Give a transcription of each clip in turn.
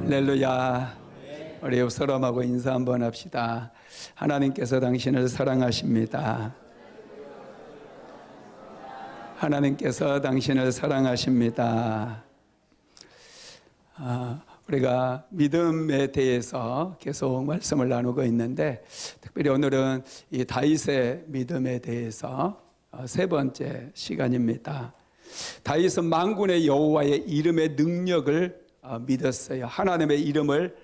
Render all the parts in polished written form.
할렐루야. 우리 옆 사람하고 인사 한번 합시다. 하나님께서 당신을 사랑하십니다. 하나님께서 당신을 사랑하십니다. 우리가 믿음에 대해서 계속 말씀을 나누고 있는데, 특별히 오늘은 이 다윗의 믿음에 대해서 세 번째 시간입니다. 다윗은 만군의 여호와의 이름의 능력을 믿었어요. 하나님의 이름을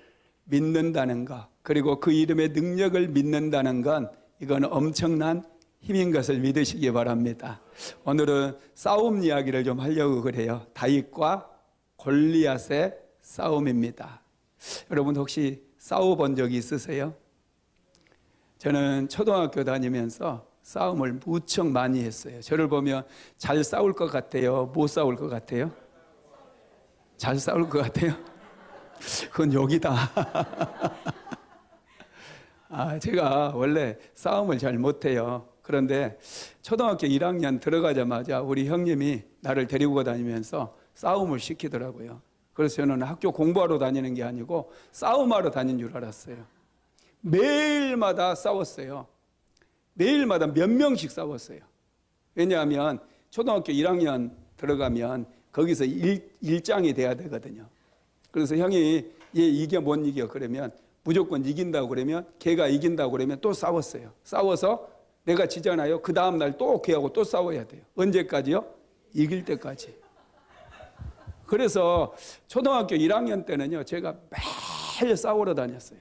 믿는다는 것, 그리고 그 이름의 능력을 믿는다는 건 이건 엄청난 힘인 것을 믿으시기 바랍니다. 오늘은 싸움 이야기를 좀 하려고 그래요. 다윗과 골리앗의 싸움입니다. 여러분 혹시 싸워본 적이 있으세요? 저는 초등학교 다니면서 싸움을 무척 많이 했어요. 저를 보면 잘 싸울 것 같아요? 못 싸울 것 같아요? 잘 싸울 것 같아요? 그건 욕이다. 제가 원래 싸움을 잘 못해요. 그런데 초등학교 1학년 들어가자마자 우리 형님이 나를 데리고 다니면서 싸움을 시키더라고요. 그래서 저는 학교 공부하러 다니는 게 아니고 싸움하러 다닌 줄 알았어요. 매일마다 싸웠어요. 매일마다 몇 명씩 싸웠어요. 왜냐하면 초등학교 1학년 들어가면 거기서 일장이 돼야 되거든요. 그래서 형이 얘 이겨 못 이겨 그러면 무조건 이긴다고 그러면, 걔가 이긴다고 그러면 또 싸웠어요. 싸워서 내가 지잖아요. 그 다음 날 또 걔하고 또 싸워야 돼요. 언제까지요? 이길 때까지. 그래서 초등학교 1학년 때는요, 제가 매일 싸우러 다녔어요.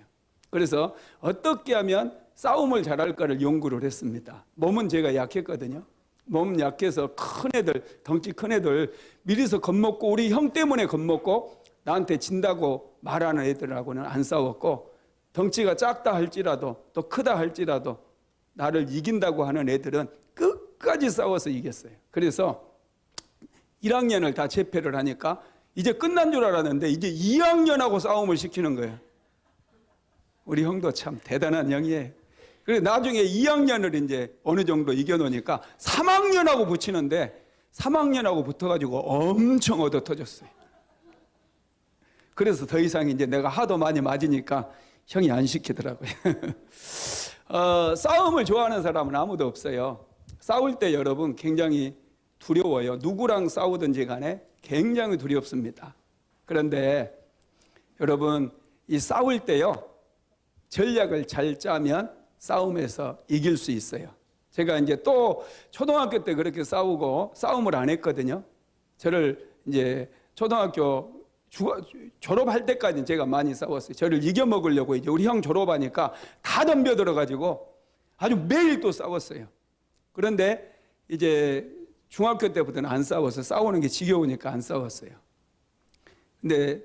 그래서 어떻게 하면 싸움을 잘할까를 연구를 했습니다. 몸은 제가 약했거든요. 몸 약해서 큰 애들, 덩치 큰 애들 미리서 겁먹고, 우리 형 때문에 겁먹고 나한테 진다고 말하는 애들하고는 안 싸웠고, 덩치가 작다 할지라도 또 크다 할지라도 나를 이긴다고 하는 애들은 끝까지 싸워서 이겼어요. 그래서 1학년을 다 제패를 하니까 이제 끝난 줄 알았는데 이제 2학년하고 싸움을 시키는 거예요. 우리 형도 참 대단한 형이에요. 그래서 나중에 2학년을 이제 어느 정도 이겨놓으니까 3학년하고 붙이는데 3학년하고 붙어가지고 엄청 얻어 터졌어요. 그래서 더 이상 이제 내가 하도 많이 맞으니까 형이 안 시키더라고요. 싸움을 좋아하는 사람은 아무도 없어요. 싸울 때 여러분 굉장히 두려워요. 누구랑 싸우든지 간에 굉장히 두렵습니다. 그런데 여러분, 이 싸울 때요, 전략을 잘 짜면 싸움에서 이길 수 있어요. 제가 이제 또 초등학교 때 그렇게 싸우고 싸움을 안 했거든요. 저를 이제 초등학교 졸업할 때까지 제가 많이 싸웠어요. 저를 이겨먹으려고 이제 우리 형 졸업하니까 다 덤벼들어가지고 아주 매일 또 싸웠어요. 그런데 이제 중학교 때부터는 안 싸워서 싸우는 게 지겨우니까 안 싸웠어요. 근데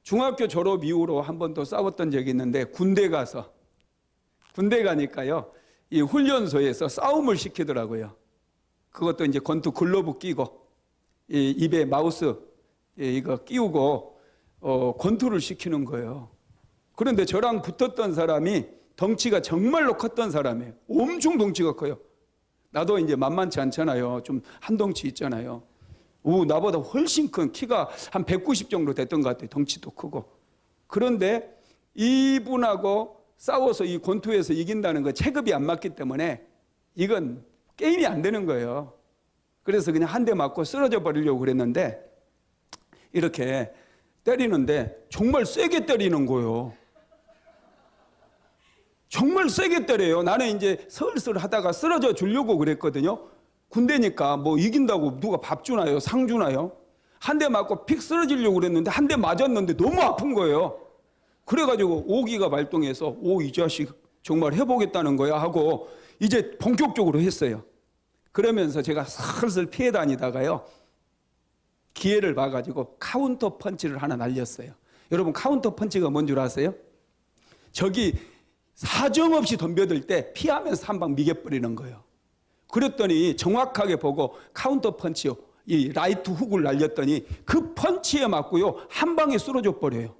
중학교 졸업 이후로 한 번 더 싸웠던 적이 있는데, 군대 가니까요, 이 훈련소에서 싸움을 시키더라고요. 그것도 이제 권투 글러브 끼고, 이 입에 마우스 이거 끼우고 권투를 시키는 거예요. 그런데 저랑 붙었던 사람이 덩치가 정말로 컸던 사람이에요. 엄청 덩치가 커요. 나도 이제 만만치 않잖아요. 좀 한 덩치 있잖아요. 나보다 훨씬 큰, 키가 한 190 정도 됐던 것 같아요. 덩치도 크고. 그런데 이분하고 싸워서 이 권투에서 이긴다는 거 체급이 안 맞기 때문에 이건 게임이 안 되는 거예요. 그래서 그냥 한 대 맞고 쓰러져 버리려고 그랬는데, 이렇게 때리는데 정말 세게 때리는 거예요. 정말 세게 때려요. 나는 이제 슬슬 하다가 쓰러져 주려고 그랬거든요. 군대니까 뭐 이긴다고 누가 밥 주나요? 상 주나요? 한 대 맞고 픽 쓰러지려고 그랬는데 한 대 맞았는데 너무 아픈 거예요. 그래가지고 오기가 발동해서 이 자식 정말 해보겠다는 거야 하고 이제 본격적으로 했어요. 그러면서 제가 슬슬 피해 다니다가요, 기회를 봐가지고 카운터 펀치를 하나 날렸어요. 여러분, 카운터 펀치가 뭔 줄 아세요? 저기 사정없이 덤벼들 때 피하면서 한 방 미개버리는 거예요. 그랬더니 정확하게 보고 카운터 펀치요, 이 라이트 훅을 날렸더니 그 펀치에 맞고요, 한 방에 쓰러져 버려요.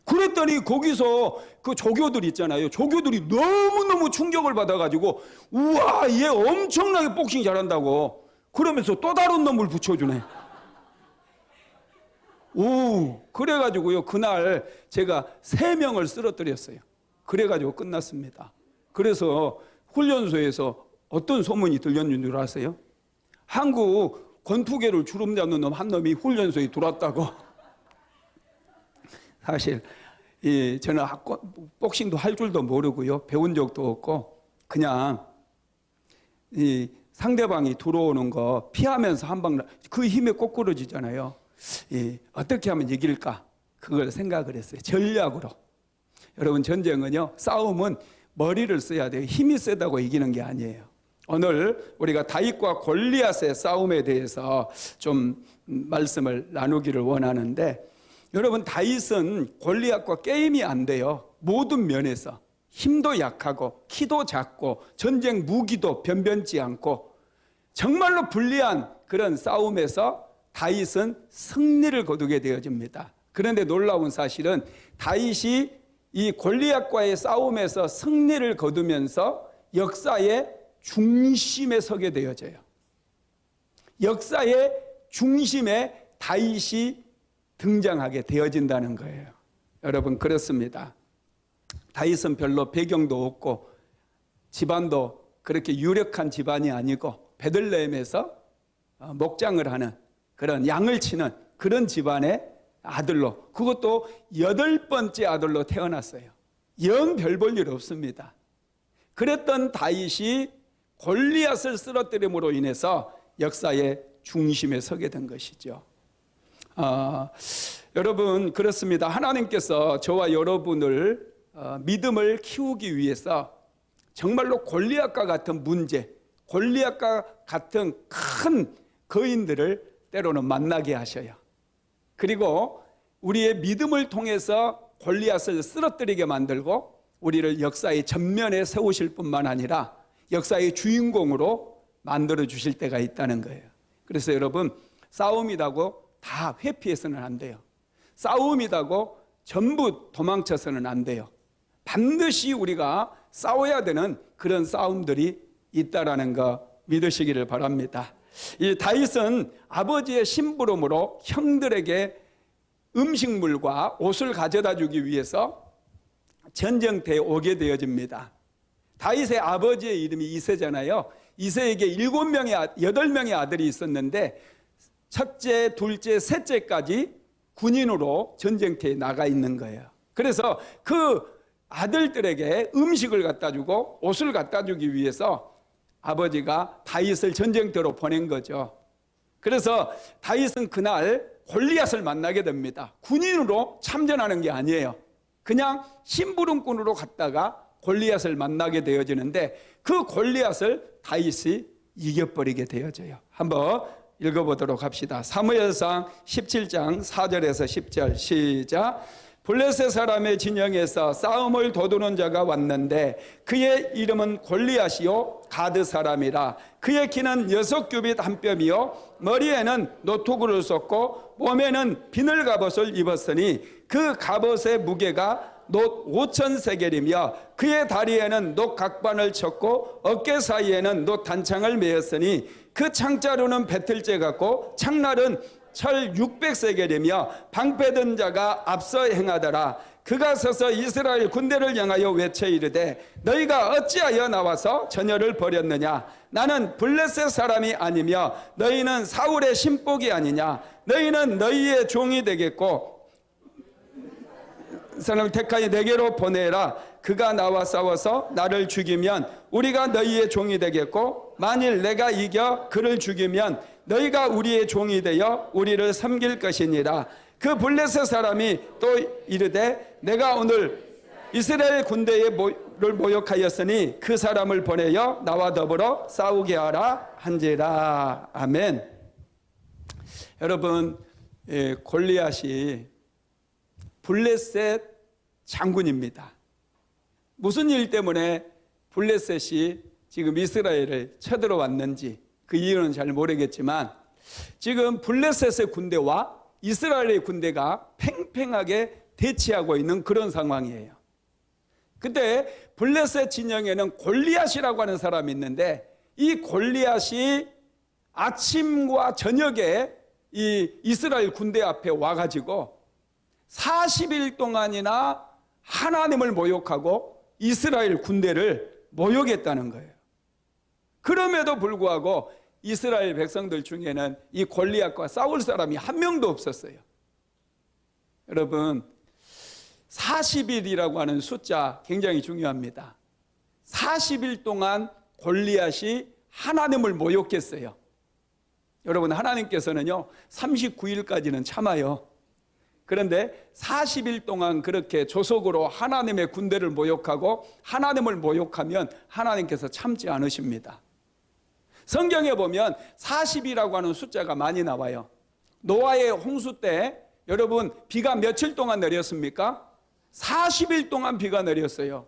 그랬더니 거기서 그 조교들 있잖아요. 조교들이 너무너무 충격을 받아가지고, 우와, 얘 엄청나게 복싱 잘한다고 그러면서 또 다른 놈을 붙여주네. 그래가지고요, 그날 제가 3명을 쓰러뜨렸어요. 그래가지고 끝났습니다. 그래서 훈련소에서 어떤 소문이 들렸는 줄 아세요? 한국 권투계를 주름 잡는 놈 한 놈이 훈련소에 들어왔다고. 사실 저는 복싱도 할 줄도 모르고요, 배운 적도 없고, 그냥 상대방이 들어오는 거 피하면서 한 방, 그 힘에 꼬꾸러지잖아요. 어떻게 하면 이길까? 그걸 생각을 했어요. 전략으로. 여러분, 전쟁은요, 싸움은 머리를 써야 돼요. 힘이 세다고 이기는 게 아니에요. 오늘 우리가 다윗과 골리앗의 싸움에 대해서 좀 말씀을 나누기를 원하는데, 여러분, 다윗은 골리앗과 게임이 안 돼요. 모든 면에서. 힘도 약하고 키도 작고 전쟁 무기도 변변치 않고 정말로 불리한 그런 싸움에서 다윗은 승리를 거두게 되어집니다. 그런데 놀라운 사실은 다윗이 이 골리앗과의 싸움에서 승리를 거두면서 역사의 중심에 서게 되어져요. 역사의 중심에 다윗이 등장하게 되어진다는 거예요. 여러분, 그렇습니다. 다윗은 별로 배경도 없고 집안도 그렇게 유력한 집안이 아니고 베들레헴에서 목장을 하는 그런 양을 치는 그런 집안의 아들로, 그것도 8번째 아들로 태어났어요. 영 별 볼 일 없습니다. 그랬던 다윗이 골리앗을 쓰러뜨림으로 인해서 역사의 중심에 서게 된 것이죠. 여러분, 그렇습니다. 하나님께서 저와 여러분을 믿음을 키우기 위해서 정말로 골리앗과 같은 문제, 골리앗과 같은 큰 거인들을 때로는 만나게 하셔요. 그리고 우리의 믿음을 통해서 골리앗을 쓰러뜨리게 만들고 우리를 역사의 전면에 세우실 뿐만 아니라 역사의 주인공으로 만들어 주실 때가 있다는 거예요. 그래서 여러분, 싸움이라고 다 회피해서는 안 돼요. 싸움이라고 전부 도망쳐서는 안 돼요. 반드시 우리가 싸워야 되는 그런 싸움들이 있다라는 거 믿으시기를 바랍니다. 이 다윗은 아버지의 심부름으로 형들에게 음식물과 옷을 가져다 주기 위해서 전쟁터에 오게 되어집니다. 다윗의 아버지의 이름이 이새잖아요. 이새에게 8명의 아들이 있었는데 첫째, 둘째, 셋째까지 군인으로 전쟁터에 나가 있는 거예요. 그래서 그 아들들에게 음식을 갖다 주고 옷을 갖다 주기 위해서 아버지가 다윗을 전쟁터로 보낸 거죠. 그래서 다윗은 그날 골리앗을 만나게 됩니다. 군인으로 참전하는 게 아니에요. 그냥 심부름꾼으로 갔다가 골리앗을 만나게 되어지는데 그 골리앗을 다윗이 이겨버리게 되어져요. 한번 읽어보도록 합시다. 사무엘상 17장 4절에서 10절 시작. 블레셋 사람의 진영에서 싸움을 도두는 자가 왔는데 그의 이름은 골리앗이요 가드 사람이라. 그의 키는 6규빗 한 뼘이요 머리에는 노토구를 썼고 몸에는 비늘 갑옷을 입었으니 그 갑옷의 무게가 놋 5,000세겔이며 그의 다리에는 놋 각반을 쳤고 어깨 사이에는 놋 단창을 메었으니 그 창자루는 배틀째 같고 창날은 철 600세겔이며 방패든 자가 앞서 행하더라. 그가 서서 이스라엘 군대를 향하여 외쳐 이르되 너희가 어찌하여 나와서 전열을 벌였느냐. 나는 블레셋 사람이 아니며 너희는 사울의 신복이 아니냐. 너희는 너희의 종이 되겠고 사람을 택하여 내게로 보내라. 그가 나와 싸워서 나를 죽이면 우리가 너희의 종이 되겠고 만일 내가 이겨 그를 죽이면 너희가 우리의 종이 되어 우리를 섬길 것이니라. 그 블레셋 사람이 또 이르되 내가 오늘 이스라엘 군대를 모욕하였으니 그 사람을 보내어 나와 더불어 싸우게 하라 한지라. 아멘. 여러분, 골리앗이 블레셋 장군입니다. 무슨 일 때문에 블레셋이 지금 이스라엘을 쳐들어왔는지 그 이유는 잘 모르겠지만 지금 블레셋의 군대와 이스라엘의 군대가 팽팽하게 대치하고 있는 그런 상황이에요. 근데 블레셋 진영에는 골리앗이라고 하는 사람이 있는데 이 골리앗이 아침과 저녁에 이 이스라엘 군대 앞에 와가지고 40일 동안이나 하나님을 모욕하고 이스라엘 군대를 모욕했다는 거예요. 그럼에도 불구하고 이스라엘 백성들 중에는 이 골리앗과 싸울 사람이 한 명도 없었어요. 여러분, 40일이라고 하는 숫자 굉장히 중요합니다. 40일 동안 골리앗이 하나님을 모욕했어요. 여러분, 하나님께서는요 39일까지는 참아요. 그런데 40일 동안 그렇게 조속으로 하나님의 군대를 모욕하고 하나님을 모욕하면 하나님께서 참지 않으십니다. 성경에 보면 40이라고 하는 숫자가 많이 나와요. 노아의 홍수 때 여러분 비가 며칠 동안 내렸습니까? 40일 동안 비가 내렸어요.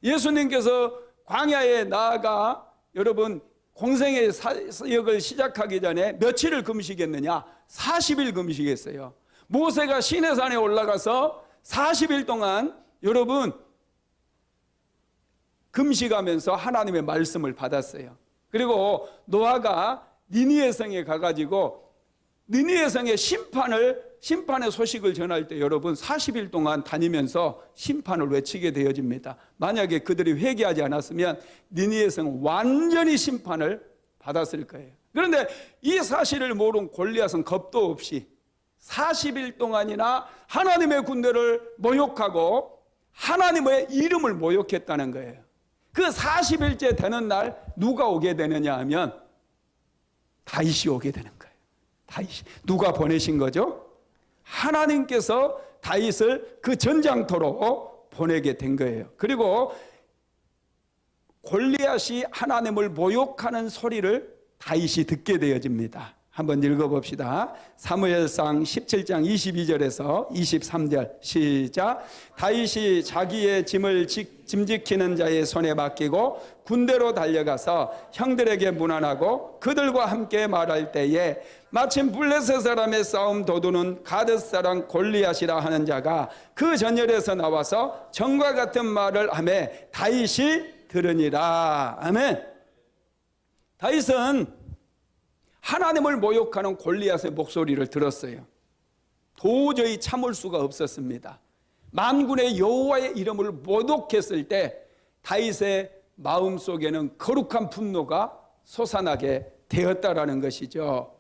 예수님께서 광야에 나아가 여러분 공생의 사역을 시작하기 전에 며칠을 금식했느냐? 40일 금식했어요. 모세가 시내산에 올라가서 40일 동안 여러분 금식하면서 하나님의 말씀을 받았어요. 그리고 노아가 니느웨 성에 가가지고 니느웨 성의 심판의 소식을 전할 때 여러분 40일 동안 다니면서 심판을 외치게 되어집니다. 만약에 그들이 회개하지 않았으면 니느웨 성은 완전히 심판을 받았을 거예요. 그런데 이 사실을 모른 골리앗은 겁도 없이 40일 동안이나 하나님의 군대를 모욕하고 하나님의 이름을 모욕했다는 거예요. 그 40일째 되는 날 누가 오게 되느냐 하면 다윗이 오게 되는 거예요. 다윗이. 누가 보내신 거죠? 하나님께서 다윗을 그 전장터로 보내게 된 거예요. 그리고 골리앗이 하나님을 모욕하는 소리를 다윗이 듣게 되어집니다. 한번 읽어봅시다. 사무엘상 17장 22절에서 23절 시작. 다윗이 자기의 짐을 짐지키는 자의 손에 맡기고 군대로 달려가서 형들에게 문안하고 그들과 함께 말할 때에 마침 블레셋 사람의 싸움 도두는 가드 사람 골리앗이라 하는 자가 그 전열에서 나와서 전과 같은 말을 하며 다윗이 들으니라. 아멘. 다윗은 하나님을 모욕하는 골리앗의 목소리를 들었어요. 도저히 참을 수가 없었습니다. 만군의 여호와의 이름을 모독했을 때 다윗의 마음속에는 거룩한 분노가 솟아나게 되었다라는 것이죠.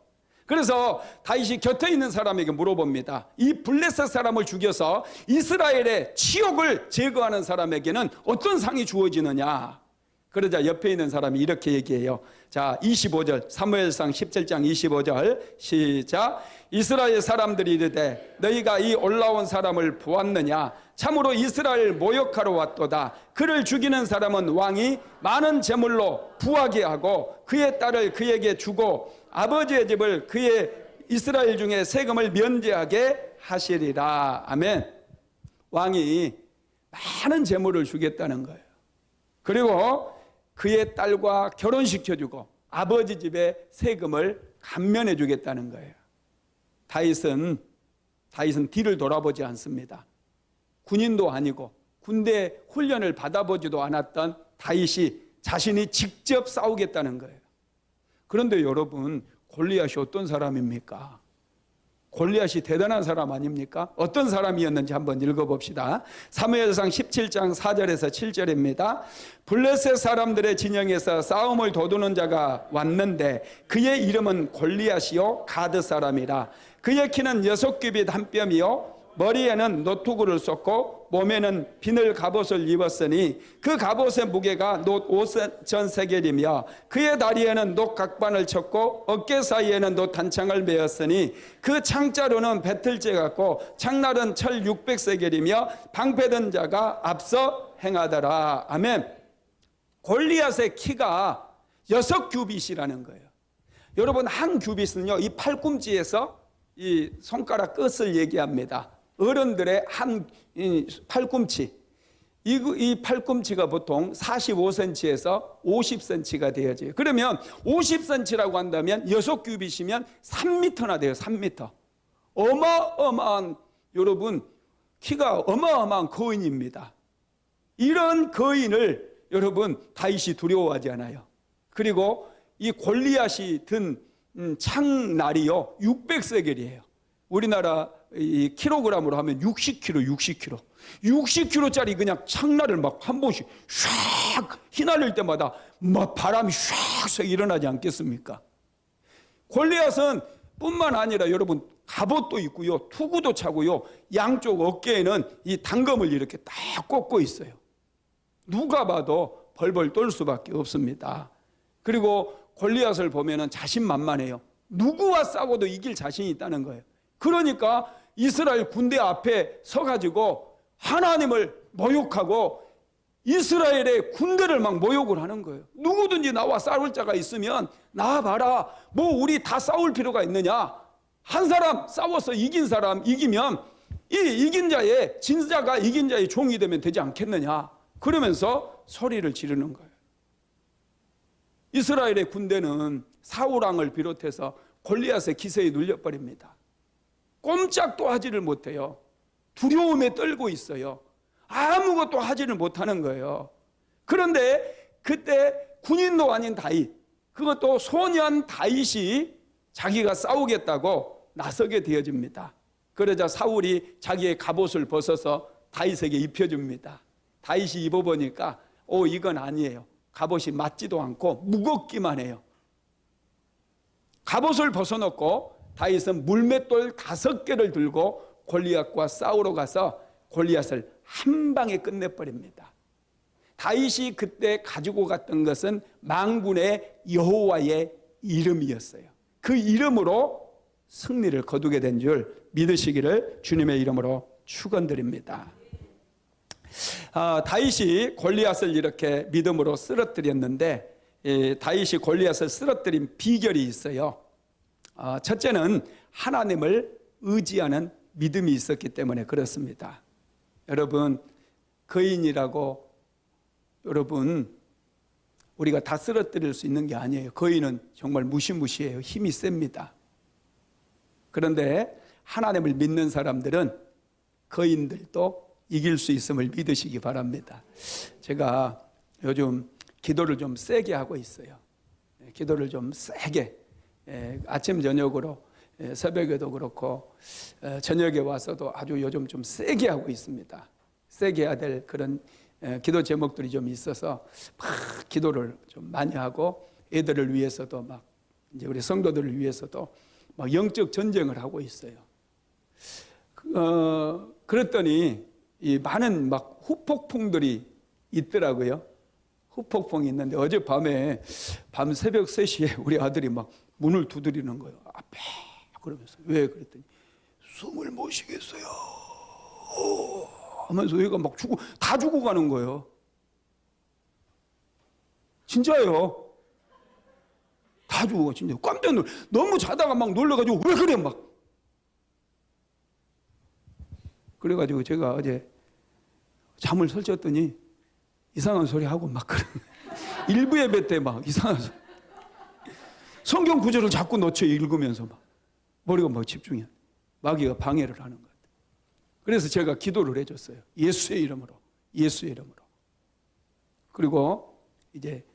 그래서 다윗이 곁에 있는 사람에게 물어봅니다. 이 블레셋 사람을 죽여서 이스라엘의 치욕을 제거하는 사람에게는 어떤 상이 주어지느냐? 그러자 옆에 있는 사람이 이렇게 얘기해요. 자, 25절 사무엘상 17장 25절 시작. 이스라엘 사람들이 이르되 너희가 이 올라온 사람을 보았느냐? 참으로 이스라엘 모욕하러 왔도다. 그를 죽이는 사람은 왕이 많은 제물로 부하게 하고 그의 딸을 그에게 주고 아버지의 집을 그의 이스라엘 중에 세금을 면제하게 하시리라. 아멘. 왕이 많은 제물을 주겠다는 거예요. 그리고 그의 딸과 결혼시켜주고 아버지 집에 세금을 감면해 주겠다는 거예요. 다윗은 뒤를 돌아보지 않습니다. 군인도 아니고 군대 훈련을 받아보지도 않았던 다윗이 자신이 직접 싸우겠다는 거예요. 그런데 여러분, 골리앗이 어떤 사람입니까? 골리앗이 대단한 사람 아닙니까? 어떤 사람이었는지 한번 읽어봅시다. 사무엘상 17장 4절에서 7절입니다. 블레셋 사람들의 진영에서 싸움을 도두는 자가 왔는데 그의 이름은 골리앗이요 가드 사람이라. 그의 키는 6규빗 한 뼘이요 머리에는 노투구를 썼고 몸에는 비늘 갑옷을 입었으니 그 갑옷의 무게가 놋 5천 세겔이며 그의 다리에는 놋 각반을 쳤고 어깨 사이에는 놋 단창을 메었으니 그 창자루는 배틀재 같고 창날은 철 600세겔이며 방패든 자가 앞서 행하더라. 아멘. 골리앗의 키가 6규빗이라는 거예요. 여러분, 한 규빗은요 이 팔꿈치에서 이 손가락 끝을 얘기합니다. 어른들의 한 팔꿈치, 이 팔꿈치가 보통 45cm에서 50cm가 되어져요. 그러면 50cm라고 한다면 6규빗이면 3m나 돼요. 3m. 어마어마한, 여러분 키가 어마어마한 거인입니다. 이런 거인을 여러분 다윗이 두려워하지 않아요. 그리고 이 골리앗이 든 창날이요 600세겔이에요. 우리나라 이 킬로그램으로 하면 60kg. 60kg짜리 그냥 창날을 막 한 번씩 샥 휘날릴 때마다 막 바람이 샥 일어나지 않겠습니까? 골리앗은 뿐만 아니라 여러분 갑옷도 있고요, 투구도 차고요, 양쪽 어깨에는 이 단검을 이렇게 딱 꽂고 있어요. 누가 봐도 벌벌 떨 수밖에 없습니다. 그리고 골리앗을 보면은 자신만만해요. 누구와 싸워도 이길 자신이 있다는 거예요. 그러니까 이스라엘 군대 앞에 서가지고 하나님을 모욕하고 이스라엘의 군대를 막 모욕을 하는 거예요. 누구든지 나와 싸울 자가 있으면 나 봐라, 뭐 우리 다 싸울 필요가 있느냐, 한 사람 싸워서 이긴 사람 이기면 이 이긴 자의 진자가 이긴 자의 종이 되면 되지 않겠느냐, 그러면서 소리를 지르는 거예요. 이스라엘의 군대는 사울왕을 비롯해서 골리앗의 기세에 눌려버립니다. 꼼짝도 하지를 못해요. 두려움에 떨고 있어요. 아무것도 하지를 못하는 거예요. 그런데 그때 군인도 아닌 다윗, 그것도 소년 다윗이 자기가 싸우겠다고 나서게 되어집니다. 그러자 사울이 자기의 갑옷을 벗어서 다윗에게 입혀줍니다. 다윗이 입어보니까 이건 아니에요. 갑옷이 맞지도 않고 무겁기만 해요. 갑옷을 벗어놓고 다윗은 물맷돌 5개를 들고 골리앗과 싸우러 가서 골리앗을 한 방에 끝내버립니다. 다윗이 그때 가지고 갔던 것은 만군의 여호와의 이름이었어요. 그 이름으로 승리를 거두게 된 줄 믿으시기를 주님의 이름으로 축원드립니다. 다윗이 골리앗을 이렇게 믿음으로 쓰러뜨렸는데, 다윗이 골리앗을 쓰러뜨린 비결이 있어요. 첫째는 하나님을 의지하는 믿음이 있었기 때문에 그렇습니다. 여러분, 거인이라고 여러분 우리가 다 쓰러뜨릴 수 있는 게 아니에요. 거인은 정말 무시무시해요. 힘이 셉니다. 그런데 하나님을 믿는 사람들은 거인들도 이길 수 있음을 믿으시기 바랍니다. 제가 요즘 기도를 좀 세게 하고 있어요. 기도를 좀 세게, 아침 저녁으로, 새벽에도 그렇고 저녁에 와서도 아주 요즘 좀 세게 하고 있습니다. 세게 해야 될 그런 기도 제목들이 좀 있어서 막 기도를 좀 많이 하고, 애들을 위해서도 막 이제 우리 성도들을 위해서도 막 영적 전쟁을 하고 있어요. 그랬더니 이 많은 막 후폭풍들이 있더라고요. 후폭풍이 있는데 어젯밤에 밤 새벽 3시에 우리 아들이 막 문을 두드리는 거예요. 앞에 그러면서. 왜 그랬더니 숨을 못 쉬겠어요 하면서 얘가 막 다 죽어가는 거예요. 진짜예요. 다 죽어가. 진짜 깜짝 놀라. 너무 자다가 막 놀라가지고 왜 그래 막. 그래가지고 제가 어제 잠을 설쳤더니 이상한 소리 하고 막 그런. 일부 예배 때 막 이상한 소리. 성경 구절을 자꾸 놓쳐 읽으면서 막 머리가 막 집중이 안 돼. 마귀가 방해를 하는 것 같아요. 그래서 제가 기도를 해줬어요. 예수의 이름으로, 예수의 이름으로. 그리고 이제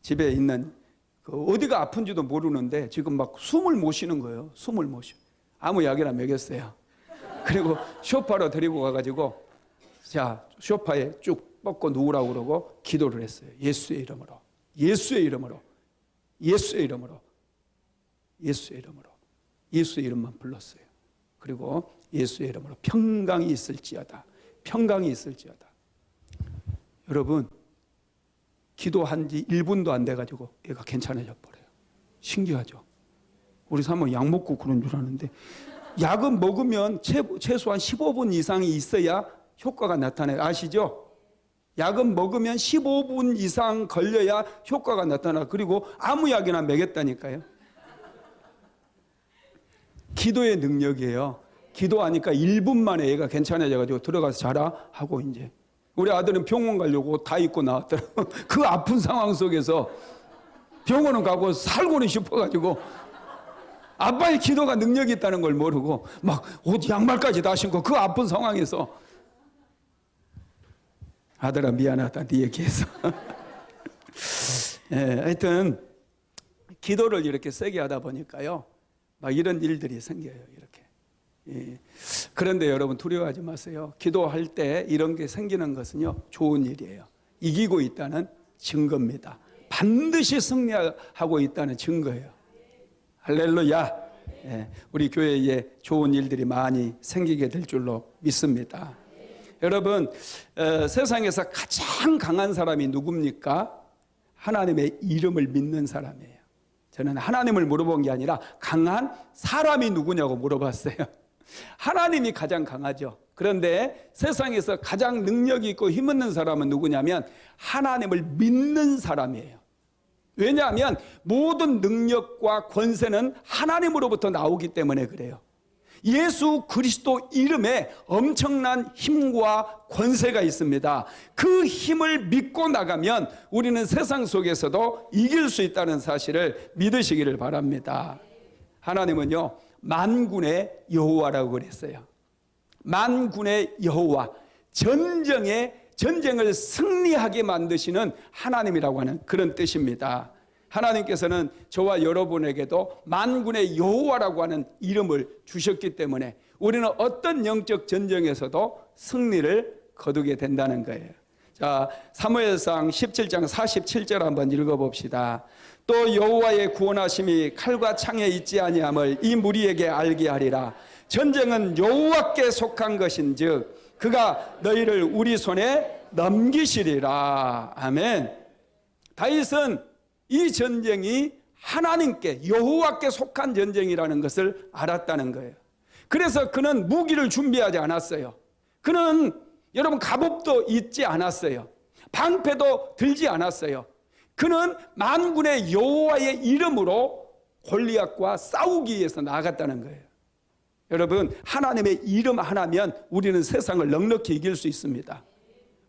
집에 있는 어디가 아픈지도 모르는데 지금 막 숨을 못 쉬는 거예요. 숨을 못 쉬어. 아무 약이나 먹였어요. 그리고 소파로 데리고 가가지고 자, 소파에 쭉 뻗고 누우라고 그러고 기도를 했어요. 예수의 이름으로, 예수의 이름으로, 예수의 이름으로, 예수의 이름으로. 예수의 이름만 불렀어요. 그리고 예수의 이름으로 평강이 있을지어다, 평강이 있을지어다. 여러분, 기도한 지 1분도 안 돼가지고 얘가 괜찮아져 버려요. 신기하죠? 우리 사모 약 먹고 그런 줄 아는데, 약은 먹으면 최소한 15분 이상이 있어야 효과가 나타나요. 아시죠? 약은 먹으면 15분 이상 걸려야 효과가 나타나. 그리고 아무 약이나 먹였다니까요. 기도의 능력이에요. 기도하니까 1분 만에 얘가 괜찮아져가지고 들어가서 자라 하고, 이제 우리 아들은 병원 가려고 다 입고 나왔더라고. 그 아픈 상황 속에서 병원은 가고 살고는 싶어가지고 아빠의 기도가 능력이 있다는 걸 모르고 막 옷 양말까지 다 신고 그 아픈 상황에서 아들아 미안하다 네 얘기해서. 하여튼 기도를 이렇게 세게 하다 보니까요, 막 이런 일들이 생겨요. 이렇게. 예. 그런데 여러분 두려워하지 마세요. 기도할 때 이런 게 생기는 것은요, 좋은 일이에요. 이기고 있다는 증거입니다. 반드시 승리하고 있다는 증거예요. 할렐루야. 예. 우리 교회에 좋은 일들이 많이 생기게 될 줄로 믿습니다. 여러분, 세상에서 가장 강한 사람이 누굽니까? 하나님의 이름을 믿는 사람이에요. 저는 하나님을 물어본 게 아니라 강한 사람이 누구냐고 물어봤어요. 하나님이 가장 강하죠. 그런데 세상에서 가장 능력이 있고 힘있는 사람은 누구냐면 하나님을 믿는 사람이에요. 왜냐하면 모든 능력과 권세는 하나님으로부터 나오기 때문에 그래요. 예수 그리스도 이름에 엄청난 힘과 권세가 있습니다. 그 힘을 믿고 나가면 우리는 세상 속에서도 이길 수 있다는 사실을 믿으시기를 바랍니다. 하나님은요, 만군의 여호와라고 그랬어요. 만군의 여호와, 전쟁을 승리하게 만드시는 하나님이라고 하는 그런 뜻입니다. 하나님께서는 저와 여러분에게도 만군의 여호와라고 하는 이름을 주셨기 때문에 우리는 어떤 영적 전쟁에서도 승리를 거두게 된다는 거예요. 자, 사무엘상 17장 47절 한번 읽어봅시다. 또 여호와의 구원하심이 칼과 창에 있지 아니함을 이 무리에게 알게 하리라. 전쟁은 여호와께 속한 것인즉 그가 너희를 우리 손에 넘기시리라. 아멘. 다윗은 이 전쟁이 하나님께, 여호와께 속한 전쟁이라는 것을 알았다는 거예요. 그래서 그는 무기를 준비하지 않았어요. 그는 여러분 갑옷도 입지 않았어요. 방패도 들지 않았어요. 그는 만군의 여호와의 이름으로 골리앗과 싸우기 위해서 나아갔다는 거예요. 여러분, 하나님의 이름 하나면 우리는 세상을 넉넉히 이길 수 있습니다.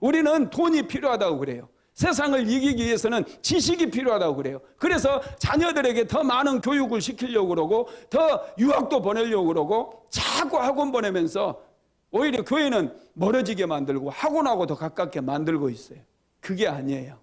우리는 돈이 필요하다고 그래요. 세상을 이기기 위해서는 지식이 필요하다고 그래요. 그래서 자녀들에게 더 많은 교육을 시키려고 그러고 더 유학도 보내려고 그러고 자꾸 학원 보내면서 오히려 교회는 멀어지게 만들고 학원하고 더 가깝게 만들고 있어요. 그게 아니에요.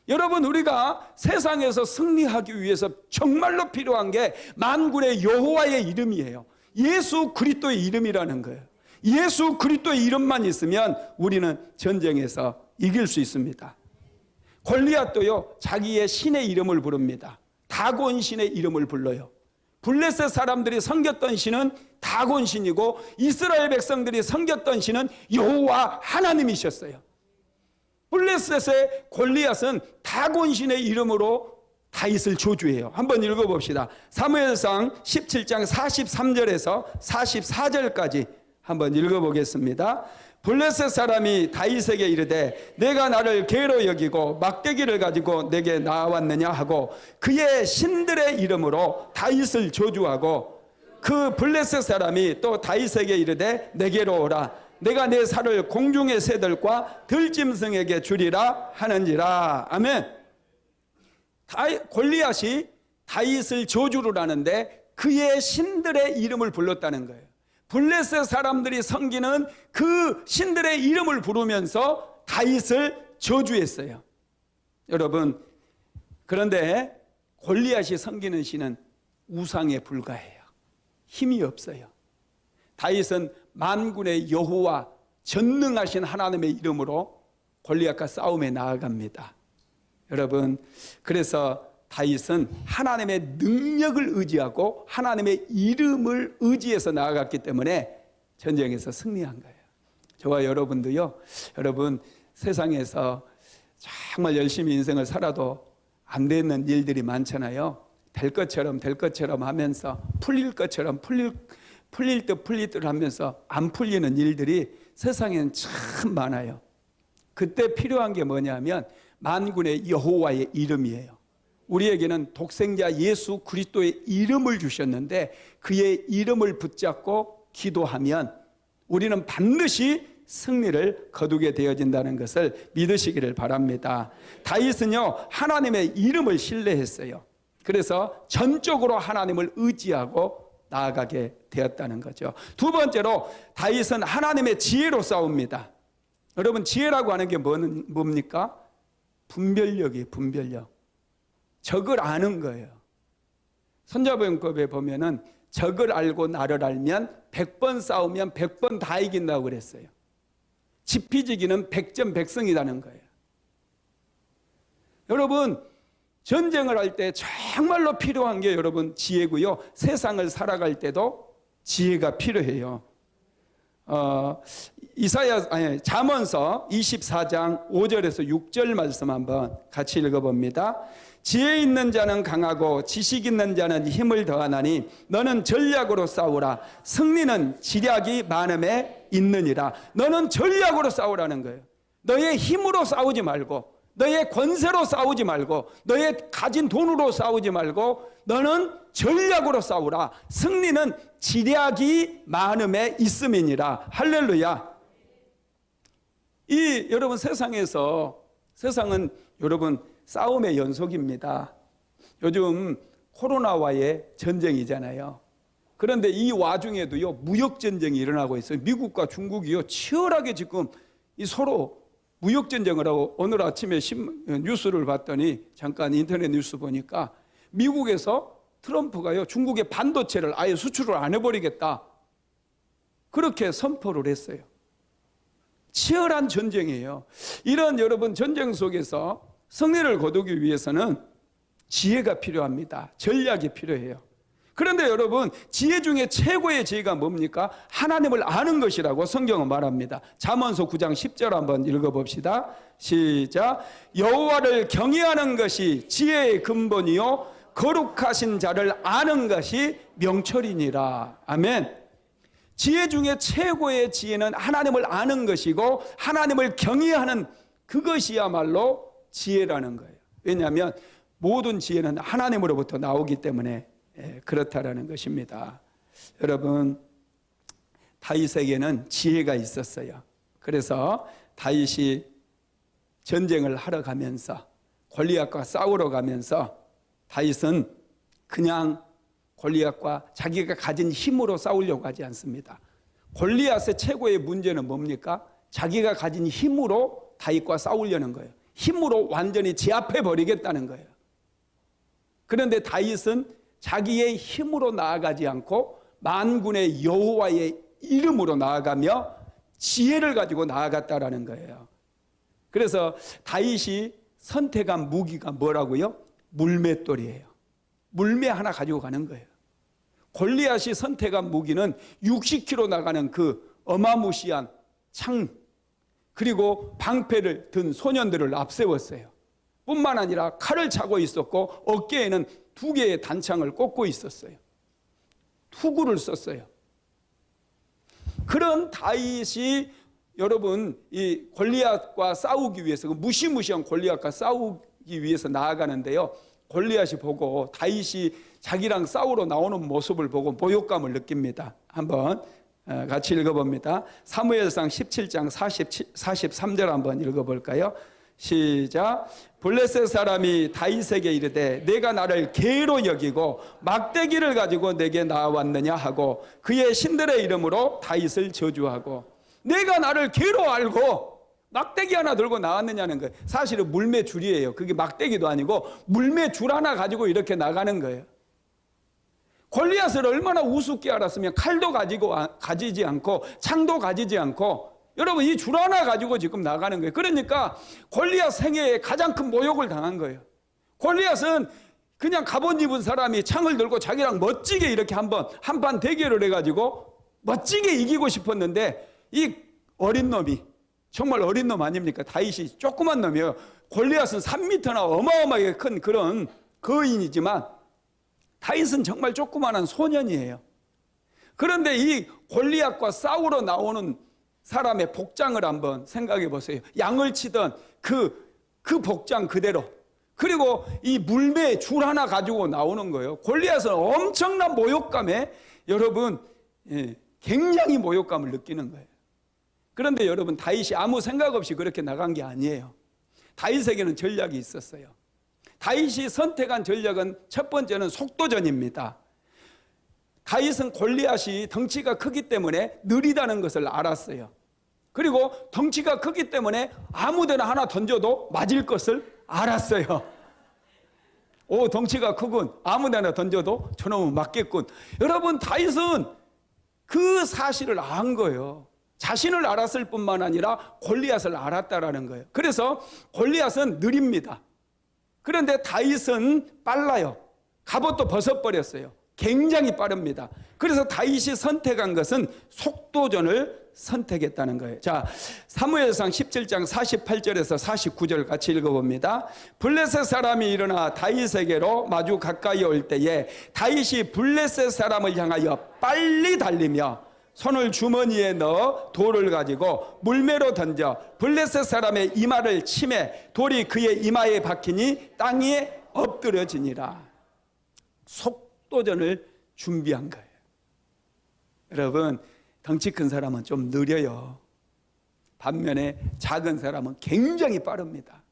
여러분, 우리가 세상에서 승리하기 위해서 정말로 필요한 게 만군의 여호와의 이름이에요. 예수 그리스도의 이름이라는 거예요. 예수 그리스도의 이름만 있으면 우리는 전쟁에서 이길 수 있습니다. 골리앗도요, 자기의 신의 이름을 부릅니다. 다곤 신의 이름을 불러요. 블레셋 사람들이 섬겼던 신은 다곤 신이고 이스라엘 백성들이 섬겼던 신은 여호와 하나님이셨어요. 블레셋의 골리앗은 다곤 신의 이름으로 다윗을 저주해요. 한번 읽어봅시다. 사무엘상 17장 43절에서 44절까지 한번 읽어보겠습니다. 블레셋 사람이 다윗에게 이르되 내가 나를 괴로 여기고 막대기를 가지고 내게 나왔느냐 하고 그의 신들의 이름으로 다윗을 저주하고 그 블레셋 사람이 또 다윗에게 이르되 내게로 오라 내가 내 살을 공중의 새들과 들짐승에게 주리라 하는지라. 아멘. 골리앗이 다윗을 저주를 하는데 그의 신들의 이름을 불렀다는 거예요. 블레셋 사람들이 섬기는 그 신들의 이름을 부르면서 다윗을 저주했어요. 여러분, 그런데 골리앗이 섬기는 신은 우상에 불과해요. 힘이 없어요. 다윗은 만군의 여호와, 전능하신 하나님의 이름으로 골리앗과 싸움에 나아갑니다. 여러분, 그래서 다윗은 하나님의 능력을 의지하고 하나님의 이름을 의지해서 나아갔기 때문에 전쟁에서 승리한 거예요. 저와 여러분도요, 여러분 세상에서 정말 열심히 인생을 살아도 안 되는 일들이 많잖아요. 될 것처럼 하면서 풀릴 것처럼 풀릴 듯 하면서 안 풀리는 일들이 세상에는 참 많아요. 그때 필요한 게 뭐냐면 만군의 여호와의 이름이에요. 우리에게는 독생자 예수 그리스도의 이름을 주셨는데 그의 이름을 붙잡고 기도하면 우리는 반드시 승리를 거두게 되어진다는 것을 믿으시기를 바랍니다. 다윗은요, 하나님의 이름을 신뢰했어요. 그래서 전적으로 하나님을 의지하고 나아가게 되었다는 거죠. 두 번째로 다윗은 하나님의 지혜로 싸웁니다. 여러분, 지혜라고 하는 게 뭡니까? 분별력이에요. 분별력. 적을 아는 거예요. 손자병법에 보면은 적을 알고 나를 알면 100번 싸우면 100번 다 이긴다고 그랬어요. 지피지기는 100점 100승이라는 거예요. 여러분, 전쟁을 할 때 정말로 필요한 게 여러분 지혜고요. 세상을 살아갈 때도 지혜가 필요해요. 잠언서 24장 5절에서 6절 말씀 한번 같이 읽어봅니다. 지혜 있는 자는 강하고 지식 있는 자는 힘을 더하나니 너는 전략으로 싸우라. 승리는 지략이 많음에 있느니라. 너는 전략으로 싸우라는 거예요. 너의 힘으로 싸우지 말고, 너의 권세로 싸우지 말고, 너의 가진 돈으로 싸우지 말고, 너는 전략으로 싸우라. 승리는 지략이 많음에 있음이니라. 할렐루야. 여러분, 세상은 여러분 싸움의 연속입니다. 요즘 코로나와의 전쟁이잖아요. 그런데 이 와중에도요, 무역 전쟁이 일어나고 있어요. 미국과 중국이요, 치열하게 지금 서로 무역 전쟁을 하고, 오늘 아침에 뉴스를 봤더니, 잠깐 인터넷 뉴스 보니까 미국에서 트럼프가요, 중국의 반도체를 아예 수출을 안 해버리겠다, 그렇게 선포를 했어요. 치열한 전쟁이에요. 이런 여러분 전쟁 속에서 승리를 거두기 위해서는 지혜가 필요합니다. 전략이 필요해요. 그런데 여러분, 지혜 중에 최고의 지혜가 뭡니까? 하나님을 아는 것이라고 성경은 말합니다. 잠언서 9장 10절 한번 읽어봅시다. 시작. 여호와를 경외하는 것이 지혜의 근본이요 거룩하신 자를 아는 것이 명철이니라. 아멘. 지혜 중에 최고의 지혜는 하나님을 아는 것이고, 하나님을 경외하는 그것이야말로 지혜라는 거예요. 왜냐하면 모든 지혜는 하나님으로부터 나오기 때문에 그렇다라는 것입니다. 여러분, 다윗에게는 지혜가 있었어요. 그래서 다윗이 전쟁을 하러 가면서, 골리앗과 싸우러 가면서, 다윗은 그냥 골리앗과 자기가 가진 힘으로 싸우려고 하지 않습니다. 골리앗의 최고의 문제는 뭡니까? 자기가 가진 힘으로 다윗과 싸우려는 거예요. 힘으로 완전히 제압해 버리겠다는 거예요. 그런데 다윗은 자기의 힘으로 나아가지 않고 만군의 여호와의 이름으로 나아가며 지혜를 가지고 나아갔다라는 거예요. 그래서 다윗이 선택한 무기가 뭐라고요? 물맷돌이에요. 물매 하나 가지고 가는 거예요. 골리앗이 선택한 무기는 60km 나가는 그 어마무시한 창, 그리고 방패를 든 소년들을 앞세웠어요. 뿐만 아니라 칼을 차고 있었고, 어깨에는 2개의 단창을 꽂고 있었어요. 투구를 썼어요. 그런 다윗이 여러분 이 골리앗과 싸우기 위해서, 그 무시무시한 골리앗과 싸우기 위해서 나아가는데요, 골리앗이 보고 다윗이 자기랑 싸우러 나오는 모습을 보고 모욕감을 느낍니다. 한번 같이 읽어봅니다. 사무엘상 17장 43절 한번 읽어볼까요? 시작. 블레셋 사람이 다윗에게 이르되 내가 나를 개로 여기고 막대기를 가지고 내게 나왔느냐 하고 그의 신들의 이름으로 다윗을 저주하고, 내가 나를 개로 알고 막대기 하나 들고 나왔느냐는 거예요. 사실은 물매줄이에요. 그게 막대기도 아니고 물매줄 하나 가지고 이렇게 나가는 거예요. 골리앗을 얼마나 우습게 알았으면 칼도 가지지 않고 창도 가지지 않고, 여러분 이 줄 하나 가지고 지금 나가는 거예요. 그러니까 골리앗 생애에 가장 큰 모욕을 당한 거예요. 골리앗은 그냥 갑옷 입은 사람이 창을 들고 자기랑 멋지게 이렇게 한판 대결을 해가지고 멋지게 이기고 싶었는데, 이 어린 놈이, 정말 어린 놈 아닙니까? 다윗이 조그만 놈이에요. 골리앗은 3m나 어마어마하게 큰 그런 거인이지만 다윗은 정말 조그만한 소년이에요. 그런데 이 골리앗과 싸우러 나오는 사람의 복장을 한번 생각해 보세요. 양을 치던 그 복장 그대로, 그리고 이 물매 줄 하나 가지고 나오는 거예요. 골리앗은 엄청난 모욕감에 여러분 굉장히 모욕감을 느끼는 거예요. 그런데 여러분, 다윗이 아무 생각 없이 그렇게 나간 게 아니에요. 다윗에게는 전략이 있었어요. 다윗이 선택한 전략은 첫 번째는 속도전입니다. 다윗은 골리앗이 덩치가 크기 때문에 느리다는 것을 알았어요. 그리고 덩치가 크기 때문에 아무데나 하나 던져도 맞을 것을 알았어요. 오, 덩치가 크군. 아무데나 던져도 저놈은 맞겠군. 여러분, 다윗은 그 사실을 안 거예요. 자신을 알았을 뿐만 아니라 골리앗을 알았다라는 거예요. 그래서 골리앗은 느립니다. 그런데 다윗은 빨라요. 갑옷도 벗어버렸어요. 굉장히 빠릅니다. 그래서 다윗이 선택한 것은 속도전을 선택했다는 거예요. 자, 사무엘상 17장 48절에서 49절 같이 읽어봅니다. 블레셋 사람이 일어나 다윗에게로 마주 가까이 올 때에 다윗이 블레셋 사람을 향하여 빨리 달리며 손을 주머니에 넣어 돌을 가지고 물매로 던져 블레셋 사람의 이마를 치매 돌이 그의 이마에 박히니 땅 위에 엎드려지니라. 속도전을 준비한 거예요. 여러분, 덩치 큰 사람은 좀 느려요. 반면에 작은 사람은 굉장히 빠릅니다.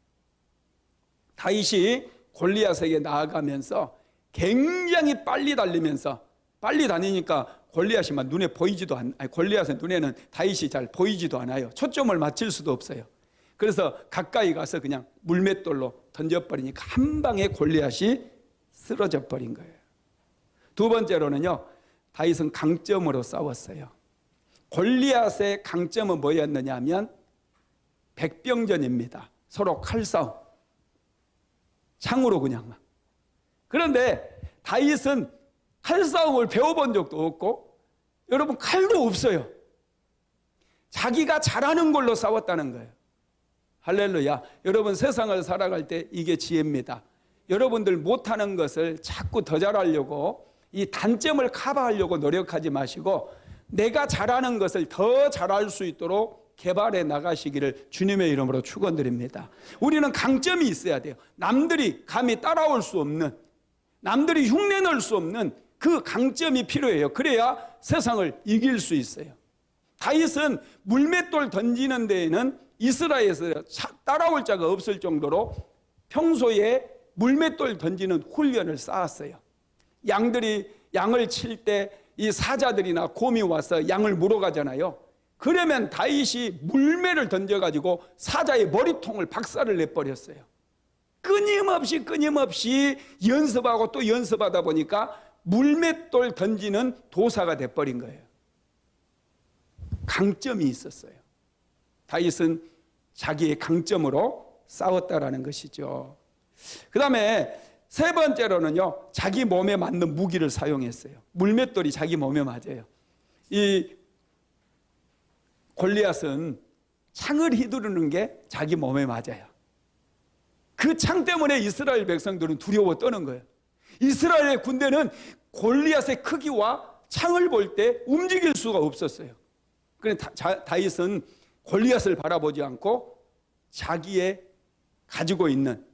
다윗이 골리앗에게 나아가면서 굉장히 빨리 달리면서, 빨리 다니니까 골리앗이 막 눈에 보이지도 골리앗의 눈에는 다윗이 잘 보이지도 않아요. 초점을 맞출 수도 없어요. 그래서 가까이 가서 그냥 물맷돌로 던져버리니까 한 방에 골리앗이 쓰러져 버린 거예요. 두 번째로는요, 다윗은 강점으로 싸웠어요. 골리앗의 강점은 뭐였느냐 하면 백병전입니다. 서로 칼싸움, 창으로 그냥 막. 그런데 다윗은 칼싸움을 배워본 적도 없고, 여러분, 칼도 없어요. 자기가 잘하는 걸로 싸웠다는 거예요. 할렐루야. 여러분, 세상을 살아갈 때 이게 지혜입니다. 여러분들 못하는 것을 자꾸 더 잘하려고, 이 단점을 커버하려고 노력하지 마시고 내가 잘하는 것을 더 잘할 수 있도록 개발해 나가시기를 주님의 이름으로 축원드립니다. 우리는 강점이 있어야 돼요. 남들이 감히 따라올 수 없는, 남들이 흉내 넣을 수 없는 그 강점이 필요해요. 그래야 세상을 이길 수 있어요. 다윗은 물맷돌 던지는 데에는 이스라엘에서 따라올 자가 없을 정도로 평소에 물맷돌 던지는 훈련을 쌓았어요. 양을 칠 때 이 사자들이나 곰이 와서 양을 물어가잖아요. 그러면 다윗이 물매를 던져가지고 사자의 머리통을 박살을 내버렸어요. 끊임없이 연습하고 또 연습하다 보니까 물맷돌 던지는 도사가 돼버린 거예요. 강점이 있었어요. 다윗은 자기의 강점으로 싸웠다라는 것이죠. 그 다음에 세 번째로는요, 자기 몸에 맞는 무기를 사용했어요. 물맷돌이 자기 몸에 맞아요. 이 골리앗은 창을 휘두르는 게 자기 몸에 맞아요. 그 창 때문에 이스라엘 백성들은 두려워 떠는 거예요. 이스라엘의 군대는 골리앗의 크기와 창을 볼 때 움직일 수가 없었어요. 그런데 다윗은 골리앗을 바라보지 않고 자기의 가지고 있는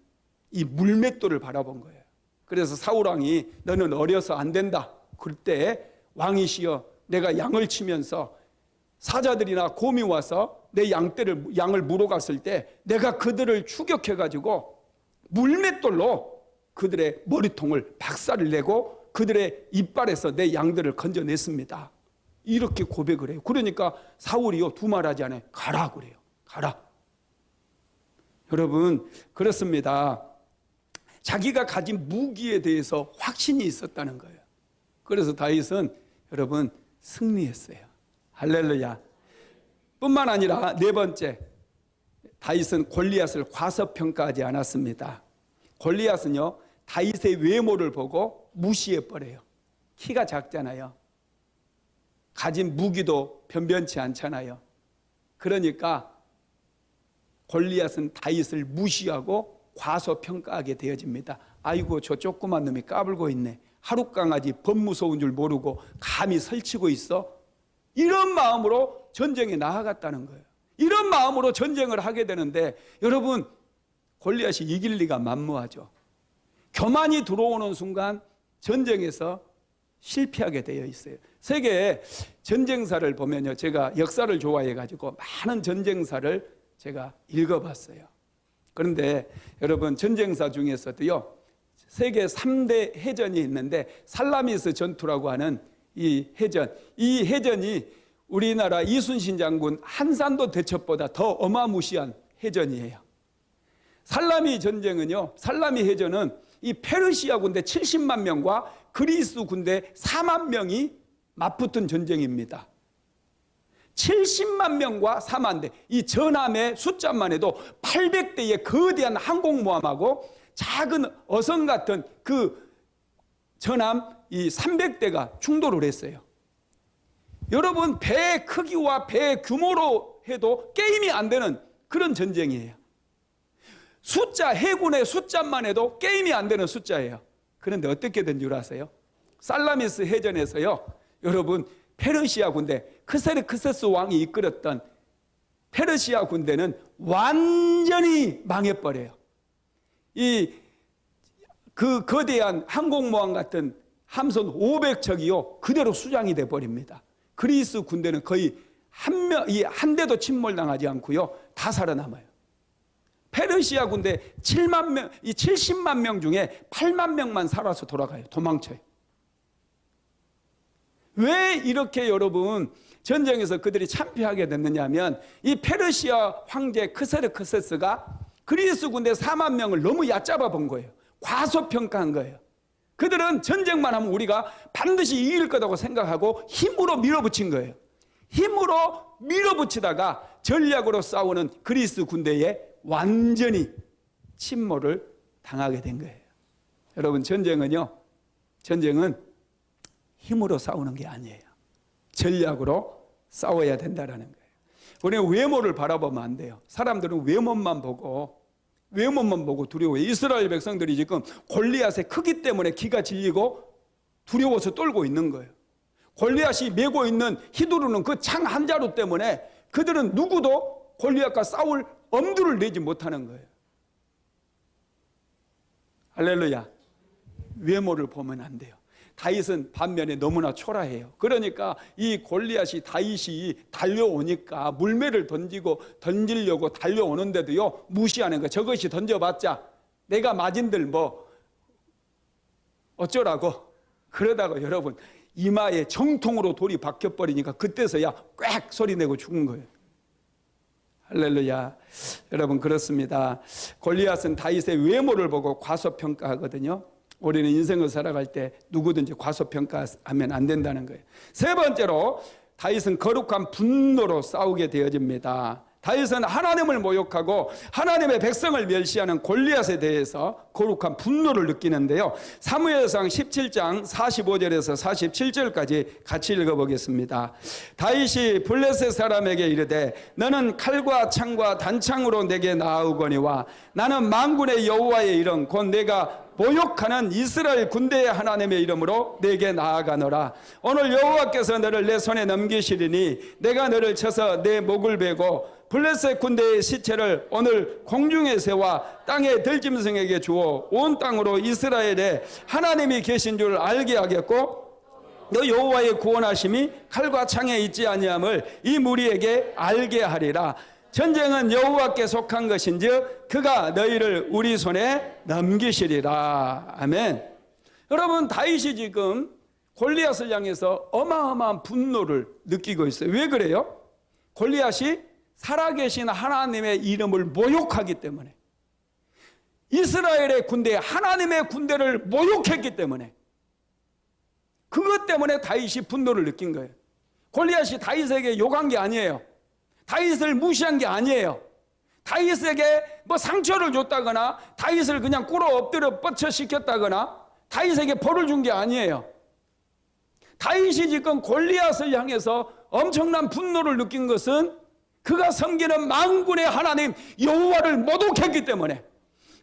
이 물맷돌을 바라본 거예요. 그래서 사울왕이 너는 어려서 안 된다. 그때 왕이시여, 내가 양을 치면서 사자들이나 곰이 와서 내 양을 물어갔을 때 내가 그들을 추격해가지고 물맷돌로 그들의 머리통을 박살을 내고 그들의 이빨에서 내 양들을 건져냈습니다. 이렇게 고백을 해요. 그러니까 사울이요, 두말하지 않아요. 가라 그래요. 가라. 여러분, 그렇습니다. 자기가 가진 무기에 대해서 확신이 있었다는 거예요. 그래서 다윗은 여러분 승리했어요. 할렐루야. 뿐만 아니라 네 번째, 다윗은 골리앗을 과소평가하지 않았습니다. 골리앗은요, 다윗의 외모를 보고 무시해버려요. 키가 작잖아요. 가진 무기도 변변치 않잖아요. 그러니까 골리앗은 다윗을 무시하고 과소평가하게 되어집니다. 아이고, 저 조그만 놈이 까불고 있네. 하룻강아지 범 무서운 줄 모르고 감히 설치고 있어. 이런 마음으로 전쟁에 나아갔다는 거예요. 이런 마음으로 전쟁을 하게 되는데 여러분, 골리앗이 이길 리가 만무하죠. 교만이 들어오는 순간 전쟁에서 실패하게 되어 있어요. 세계 전쟁사를 보면요, 제가 역사를 좋아해가지고 많은 전쟁사를 제가 읽어봤어요. 그런데 여러분, 전쟁사 중에서도요, 세계 3대 해전이 있는데 살라미스 전투라고 하는 이 해전이 우리나라 이순신 장군 한산도 대첩보다 더 어마무시한 해전이에요. 살라미 전쟁은요, 살라미 해전은 이 페르시아 군대 70만 명과 그리스 군대 4만 명이 맞붙은 전쟁입니다. 70만 명과 4만 대, 이 전함의 숫자만 해도 800대의 거대한 항공모함하고 작은 어선 같은 그 전함 이 300대가 충돌을 했어요. 여러분, 배의 크기와 배의 규모로 해도 게임이 안 되는 그런 전쟁이에요. 숫자, 해군의 숫자만 해도 게임이 안 되는 숫자예요. 그런데 어떻게 된 줄 아세요? 살라미스 해전에서요, 여러분, 페르시아 군대, 크세르크세스 왕이 이끌었던 페르시아 군대는 완전히 망해버려요. 그 거대한 항공모함 같은 함선 500척이요, 그대로 수장이 돼버립니다. 그리스 군대는 거의 한 대도 침몰당하지 않고요, 다 살아남아요. 페르시아 군대 7만 명, 이 70만 명 중에 8만 명만 살아서 돌아가요. 도망쳐요. 왜 이렇게 여러분 전쟁에서 그들이 참패하게 됐느냐 하면 이 페르시아 황제 크세르크세스가 그리스 군대 4만 명을 너무 얕잡아 본 거예요. 과소평가한 거예요. 그들은 전쟁만 하면 우리가 반드시 이길 거라고 생각하고 힘으로 밀어붙인 거예요. 힘으로 밀어붙이다가 전략으로 싸우는 그리스 군대에 완전히 침몰을 당하게 된 거예요. 여러분, 전쟁은 힘으로 싸우는 게 아니에요. 전략으로 싸워야 된다는 거예요. 우리는 외모를 바라보면 안 돼요. 사람들은 외모만 보고 두려워해요. 이스라엘 백성들이 지금 골리앗의 크기 때문에 기가 질리고 두려워서 떨고 있는 거예요. 골리앗이 메고 있는 휘두르는 그 창 한 자루 때문에 그들은 누구도 골리앗과 싸울 엄두를 내지 못하는 거예요. 할렐루야. 외모를 보면 안 돼요. 다윗은 반면에 너무나 초라해요. 그러니까 이 골리앗이 다윗이 달려오니까 물매를 던지려고 달려오는데도요, 무시하는 거예요. 저것이 던져봤자 내가 맞은들 뭐 어쩌라고. 그러다가 여러분 이마에 정통으로 돌이 박혀버리니까 그때서야 꽥 소리내고 죽은 거예요. 할렐루야. 여러분, 그렇습니다. 골리앗은 다윗의 외모를 보고 과소평가하거든요. 우리는 인생을 살아갈 때 누구든지 과소평가하면 안 된다는 거예요. 세 번째로 다윗은 거룩한 분노로 싸우게 되어집니다. 다윗은 하나님을 모욕하고 하나님의 백성을 멸시하는 골리앗에 대해서 거룩한 분노를 느끼는데요. 사무엘상 17장 45절에서 47절까지 같이 읽어보겠습니다. 다윗이 블레셋 사람에게 이르되 너는 칼과 창과 단창으로 내게 나아오거니와 나는 만군의 여호와의 이름 곧 내가 모욕하는 이스라엘 군대의 하나님의 이름으로 내게 나아가노라. 오늘 여호와께서 너를 내 손에 넘기시리니 내가 너를 쳐서 내 목을 베고 블레셋 군대의 시체를 오늘 공중에 세워 땅의 들짐승에게 주어 온 땅으로 이스라엘에 하나님이 계신 줄 알게 하겠고 너 여호와의 구원하심이 칼과 창에 있지 아니함을 이 무리에게 알게 하리라. 전쟁은 여호와께 속한 것인즉 그가 너희를 우리 손에 넘기시리라. 아멘. 여러분, 다윗이 지금 골리앗을 향해서 어마어마한 분노를 느끼고 있어요. 왜 그래요? 골리앗이 살아계신 하나님의 이름을 모욕하기 때문에, 이스라엘의 군대, 하나님의 군대를 모욕했기 때문에, 그것 때문에 다윗이 분노를 느낀 거예요. 골리앗이 다윗에게 욕한 게 아니에요. 다윗을 무시한 게 아니에요. 다윗에게 뭐 상처를 줬다거나 다윗을 그냥 꿇어 엎드려 뻗쳐 시켰다거나 다윗에게 벌을 준 게 아니에요. 다윗이 지금 골리앗을 향해서 엄청난 분노를 느낀 것은 그가 섬기는 만군의 하나님 여호와를 모독했기 때문에,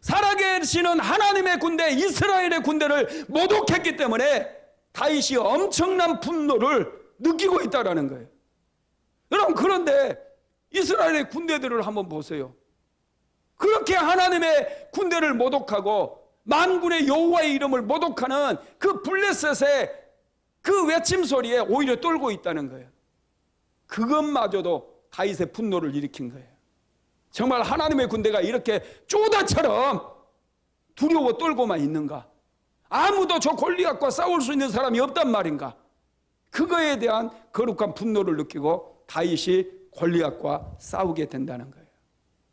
살아계시는 하나님의 군대 이스라엘의 군대를 모독했기 때문에 다윗이 엄청난 분노를 느끼고 있다는 거예요. 여러분, 그런데 이스라엘의 군대들을 한번 보세요. 그렇게 하나님의 군대를 모독하고 만군의 여호와의 이름을 모독하는 그 블레셋의 그 외침 소리에 오히려 떨고 있다는 거예요. 그것마저도 다윗의 분노를 일으킨 거예요. 정말 하나님의 군대가 이렇게 쪼다처럼 두려워 떨고만 있는가? 아무도 저 골리앗과 싸울 수 있는 사람이 없단 말인가? 그거에 대한 거룩한 분노를 느끼고 다윗이 골리앗과 싸우게 된다는 거예요.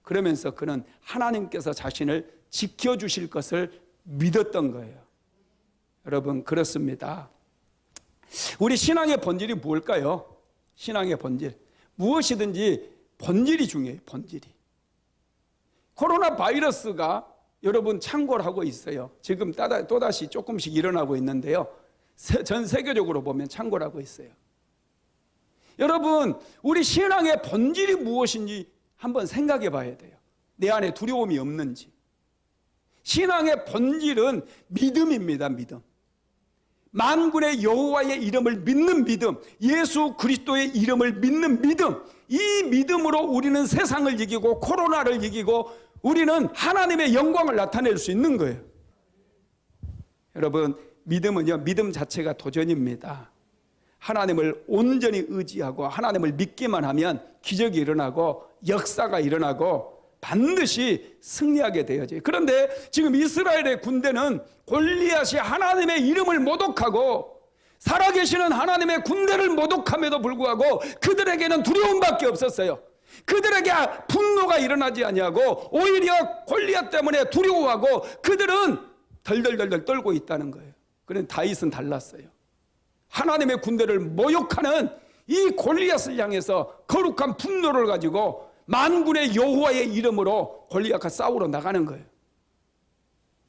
그러면서 그는 하나님께서 자신을 지켜주실 것을 믿었던 거예요. 여러분, 그렇습니다. 우리 신앙의 본질이 무엇일까요? 신앙의 본질. 무엇이든지 본질이 중요해요. 본질이. 코로나 바이러스가 여러분 창궐 하고 있어요. 지금 또다시 조금씩 일어나고 있는데요. 전 세계적으로 보면 창궐하고 있어요. 여러분, 우리 신앙의 본질이 무엇인지 한번 생각해 봐야 돼요. 내 안에 두려움이 없는지. 신앙의 본질은 믿음입니다. 믿음. 만군의 여호와의 이름을 믿는 믿음, 예수 그리스도의 이름을 믿는 믿음, 이 믿음으로 우리는 세상을 이기고 코로나를 이기고 우리는 하나님의 영광을 나타낼 수 있는 거예요. 여러분, 믿음은요, 믿음 자체가 도전입니다. 하나님을 온전히 의지하고 하나님을 믿기만 하면 기적이 일어나고 역사가 일어나고 반드시 승리하게 되어져요. 그런데 지금 이스라엘의 군대는 골리앗이 하나님의 이름을 모독하고 살아계시는 하나님의 군대를 모독함에도 불구하고 그들에게는 두려움밖에 없었어요. 그들에게 분노가 일어나지 아니하고 오히려 골리앗 때문에 두려워하고 그들은 덜덜덜덜 떨고 있다는 거예요. 그런데 다윗은 달랐어요. 하나님의 군대를 모욕하는 이 골리앗을 향해서 거룩한 분노를 가지고 만군의 여호와의 이름으로 골리앗과 싸우러 나가는 거예요.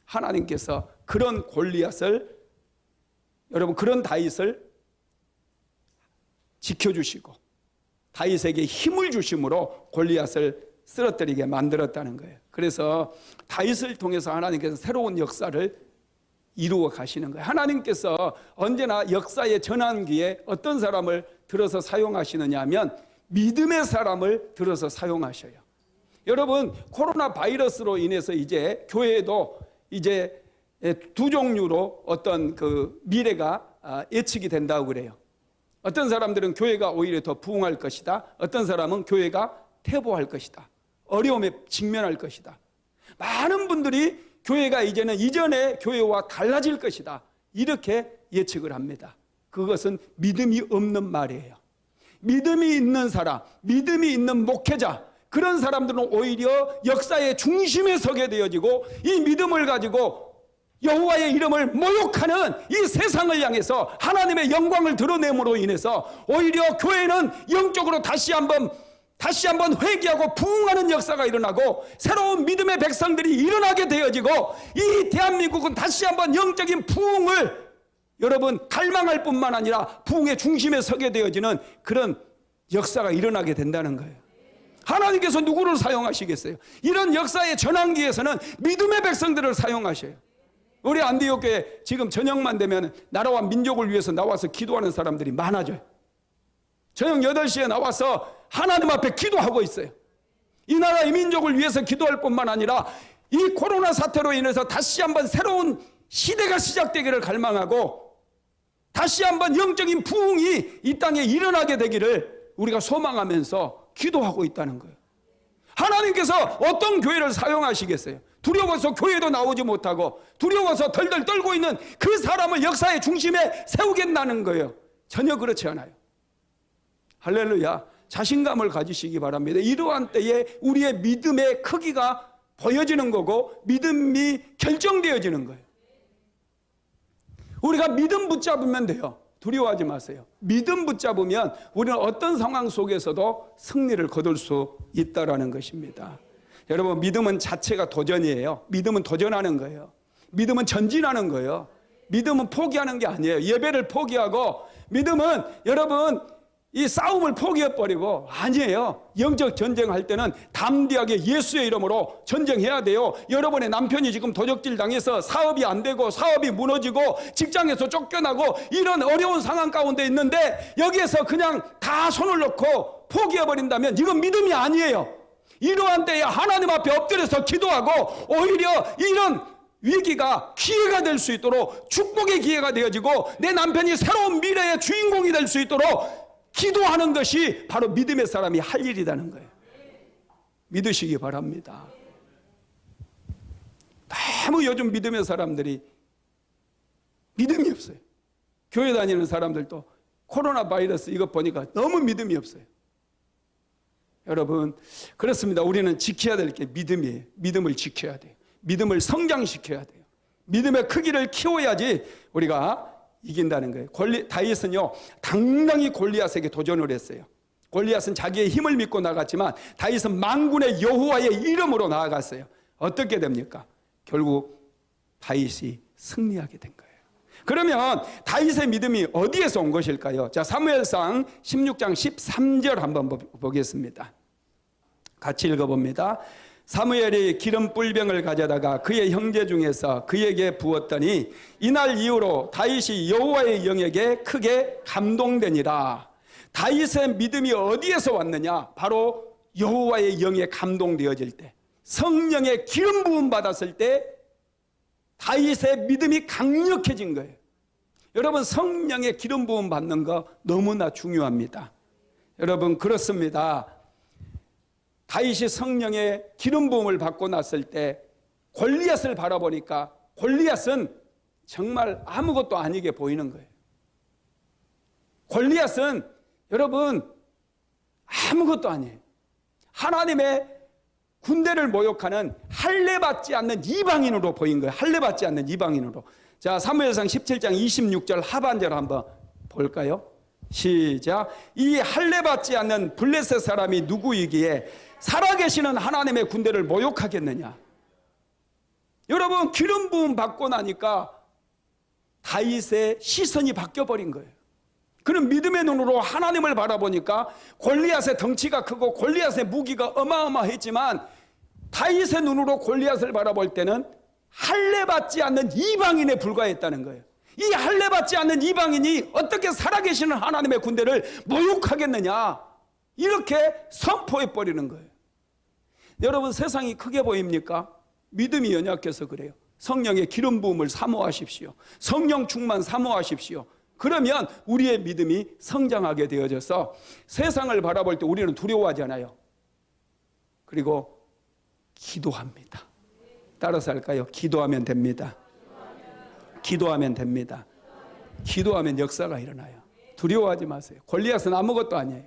하나님께서 그런 골리앗을, 여러분, 그런 다윗을 지켜주시고 다윗에게 힘을 주심으로 골리앗을 쓰러뜨리게 만들었다는 거예요. 그래서 다윗을 통해서 하나님께서 새로운 역사를 이루어 가시는 거예요. 하나님께서 언제나 역사의 전환기에 어떤 사람을 들어서 사용하시느냐 하면 믿음의 사람을 들어서 사용하셔요. 여러분, 코로나 바이러스로 인해서 이제 교회도 이제 두 종류로 어떤 그 미래가 예측이 된다고 그래요. 어떤 사람들은 교회가 오히려 더 부흥할 것이다. 어떤 사람은 교회가 퇴보할 것이다. 어려움에 직면할 것이다. 많은 분들이 교회가 이제는 이전의 교회와 달라질 것이다. 이렇게 예측을 합니다. 그것은 믿음이 없는 말이에요. 믿음이 있는 사람, 믿음이 있는 목회자, 그런 사람들은 오히려 역사의 중심에 서게 되어지고 이 믿음을 가지고 여호와의 이름을 모욕하는 이 세상을 향해서 하나님의 영광을 드러냄으로 인해서 오히려 교회는 영적으로 다시 한번 회개하고 부흥하는 역사가 일어나고 새로운 믿음의 백성들이 일어나게 되어지고 이 대한민국은 다시 한번 영적인 부흥을 여러분 갈망할 뿐만 아니라 부흥의 중심에 서게 되어지는 그런 역사가 일어나게 된다는 거예요. 하나님께서 누구를 사용하시겠어요? 이런 역사의 전환기에서는 믿음의 백성들을 사용하셔요. 우리 안디옥 교회 지금 저녁만 되면 나라와 민족을 위해서 나와서 기도하는 사람들이 많아져요. 저녁 8시에 나와서 하나님 앞에 기도하고 있어요. 이 나라의 민족을 위해서 기도할 뿐만 아니라 이 코로나 사태로 인해서 다시 한번 새로운 시대가 시작되기를 갈망하고 다시 한번 영적인 부흥이 이 땅에 일어나게 되기를 우리가 소망하면서 기도하고 있다는 거예요. 하나님께서 어떤 교회를 사용하시겠어요? 두려워서 교회도 나오지 못하고 두려워서 덜덜 떨고 있는 그 사람을 역사의 중심에 세우겠다는 거예요. 전혀 그렇지 않아요. 할렐루야. 자신감을 가지시기 바랍니다. 이러한 때에 우리의 믿음의 크기가 보여지는 거고 믿음이 결정되어지는 거예요. 우리가 믿음 붙잡으면 돼요. 두려워하지 마세요. 믿음 붙잡으면 우리는 어떤 상황 속에서도 승리를 거둘 수 있다는 것입니다. 여러분, 믿음은 자체가 도전이에요. 믿음은 도전하는 거예요. 믿음은 전진하는 거예요. 믿음은 포기하는 게 아니에요. 예배를 포기하고 믿음은 여러분 이 싸움을 포기해버리고 아니에요. 영적 전쟁할 때는 담대하게 예수의 이름으로 전쟁해야 돼요. 여러분의 남편이 지금 도적질 당해서 사업이 안 되고 사업이 무너지고 직장에서 쫓겨나고 이런 어려운 상황 가운데 있는데 여기에서 그냥 다 손을 놓고 포기해버린다면 이건 믿음이 아니에요. 이러한 때에 하나님 앞에 엎드려서 기도하고 오히려 이런 위기가 기회가 될 수 있도록 축복의 기회가 되어지고 내 남편이 새로운 미래의 주인공이 될 수 있도록 기도하는 것이 바로 믿음의 사람이 할 일이라는 거예요. 믿으시기 바랍니다. 너무 요즘 믿음의 사람들이 믿음이 없어요. 교회 다니는 사람들도 코로나 바이러스 이것 보니까 너무 믿음이 없어요. 여러분, 그렇습니다. 우리는 지켜야 될 게 믿음이에요. 믿음을 지켜야 돼요. 믿음을 성장시켜야 돼요. 믿음의 크기를 키워야지 우리가 이긴다는 거예요. 다윗은요, 당당히 골리앗에게 도전을 했어요. 골리앗은 자기의 힘을 믿고 나갔지만 다윗은 만군의 여호와의 이름으로 나아갔어요. 어떻게 됩니까? 결국 다윗이 승리하게 된 거예요. 그러면 다윗의 믿음이 어디에서 온 것일까요? 자, 사무엘상 16장 13절 한번 보겠습니다. 같이 읽어봅니다. 사무엘이 기름 뿔병을 가져다가 그의 형제 중에서 그에게 부었더니 이날 이후로 다윗이 여호와의 영에게 크게 감동되니라. 다윗의 믿음이 어디에서 왔느냐? 바로 여호와의 영에 감동되어질 때, 성령의 기름 부음 받았을 때 다윗의 믿음이 강력해진 거예요. 여러분, 성령의 기름 부음 받는 거 너무나 중요합니다. 여러분, 그렇습니다. 다윗이 성령의 기름 부음을 받고 났을 때 골리앗을 바라보니까 골리앗은 정말 아무것도 아니게 보이는 거예요. 골리앗은 여러분 아무것도 아니에요. 하나님의 군대를 모욕하는 할례받지 않는 이방인으로 보인 거예요. 할례받지 않는 이방인으로. 자, 사무엘상 17장 26절 하반절 한번 볼까요? 시작. 이 할례받지 않는 블레셋 사람이 누구이기에 살아계시는 하나님의 군대를 모욕하겠느냐? 여러분, 기름 부음 받고 나니까 다윗의 시선이 바뀌어버린 거예요. 그는 믿음의 눈으로 하나님을 바라보니까 골리앗의 덩치가 크고 골리앗의 무기가 어마어마했지만 다윗의 눈으로 골리앗을 바라볼 때는 할례받지 않는 이방인에 불과했다는 거예요. 이 할례받지 않는 이방인이 어떻게 살아계시는 하나님의 군대를 모욕하겠느냐, 이렇게 선포해버리는 거예요. 여러분, 세상이 크게 보입니까? 믿음이 연약해서 그래요. 성령의 기름 부음을 사모하십시오. 성령 충만 사모하십시오. 그러면 우리의 믿음이 성장하게 되어져서 세상을 바라볼 때 우리는 두려워하잖아요. 그리고 기도합니다. 따라서 할까요? 기도하면 됩니다. 기도하면 됩니다. 기도하면 역사가 일어나요. 두려워하지 마세요. 골리앗은 아무것도 아니에요.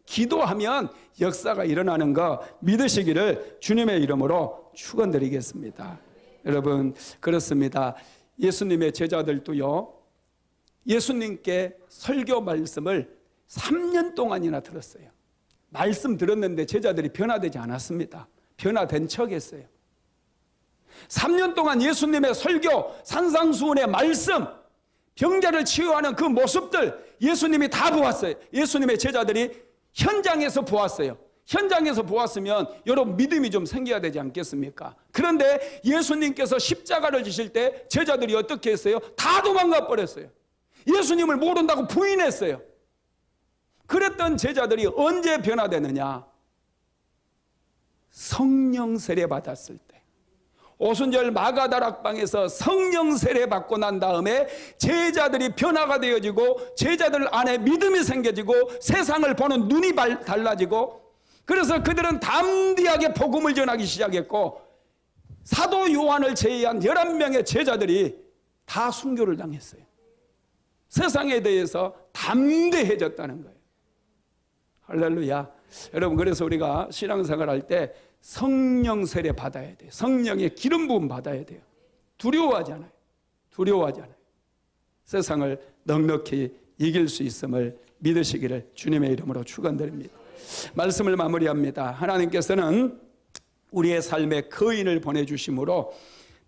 기도하면 역사가 일어나는 거 믿으시기를 주님의 이름으로 축원드리겠습니다. 여러분, 그렇습니다. 예수님의 제자들도요, 예수님께 설교 말씀을 3년 동안이나 들었어요. 말씀 들었는데 제자들이 변화되지 않았습니다. 변화된 척했어요. 3년 동안 예수님의 설교, 산상수훈의 말씀, 병자를 치유하는 그 모습들 예수님이 다 보았어요. 예수님의 제자들이 현장에서 보았어요. 현장에서 보았으면 여러분 믿음이 좀 생겨야 되지 않겠습니까? 그런데 예수님께서 십자가를 지실 때 제자들이 어떻게 했어요? 다 도망가 버렸어요. 예수님을 모른다고 부인했어요. 그랬던 제자들이 언제 변화되느냐? 성령 세례 받았을 때. 오순절 마가다락방에서 성령 세례 받고 난 다음에 제자들이 변화가 되어지고 제자들 안에 믿음이 생겨지고 세상을 보는 눈이 달라지고, 그래서 그들은 담대하게 복음을 전하기 시작했고 사도 요한을 제외한 11명의 제자들이 다 순교를 당했어요. 세상에 대해서 담대해졌다는 거예요. 할렐루야. 여러분, 그래서 우리가 신앙생활 할 때 성령 세례 받아야 돼요. 성령의 기름 부음 받아야 돼요. 두려워하지 않아요. 두려워하지 않아요. 세상을 넉넉히 이길 수 있음을 믿으시기를 주님의 이름으로 축원드립니다. 말씀을 마무리합니다. 하나님께서는 우리의 삶에 거인을 보내주심으로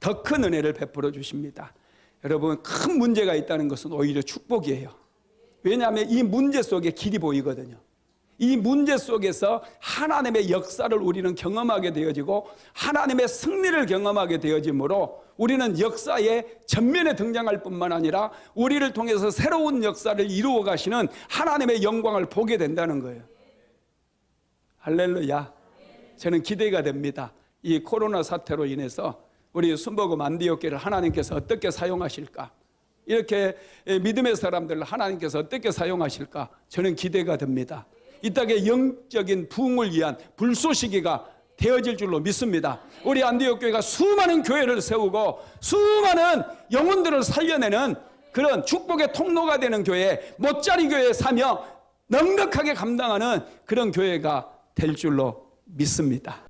더 큰 은혜를 베풀어 주십니다. 여러분, 큰 문제가 있다는 것은 오히려 축복이에요. 왜냐하면 이 문제 속에 길이 보이거든요. 이 문제 속에서 하나님의 역사를 우리는 경험하게 되어지고 하나님의 승리를 경험하게 되어지므로 우리는 역사의 전면에 등장할 뿐만 아니라 우리를 통해서 새로운 역사를 이루어 가시는 하나님의 영광을 보게 된다는 거예요. 할렐루야. 저는 기대가 됩니다. 이 코로나 사태로 인해서 우리 순복음 안디옥교회를 하나님께서 어떻게 사용하실까? 이렇게 믿음의 사람들을 하나님께서 어떻게 사용하실까? 저는 기대가 됩니다. 이 땅의 영적인 부흥을 위한 불쏘시개가 되어질 줄로 믿습니다. 우리 안디옥교회가 수많은 교회를 세우고 수많은 영혼들을 살려내는 그런 축복의 통로가 되는 교회, 못자리 교회의 사명 넉넉하게 감당하는 그런 교회가 될 줄로 믿습니다.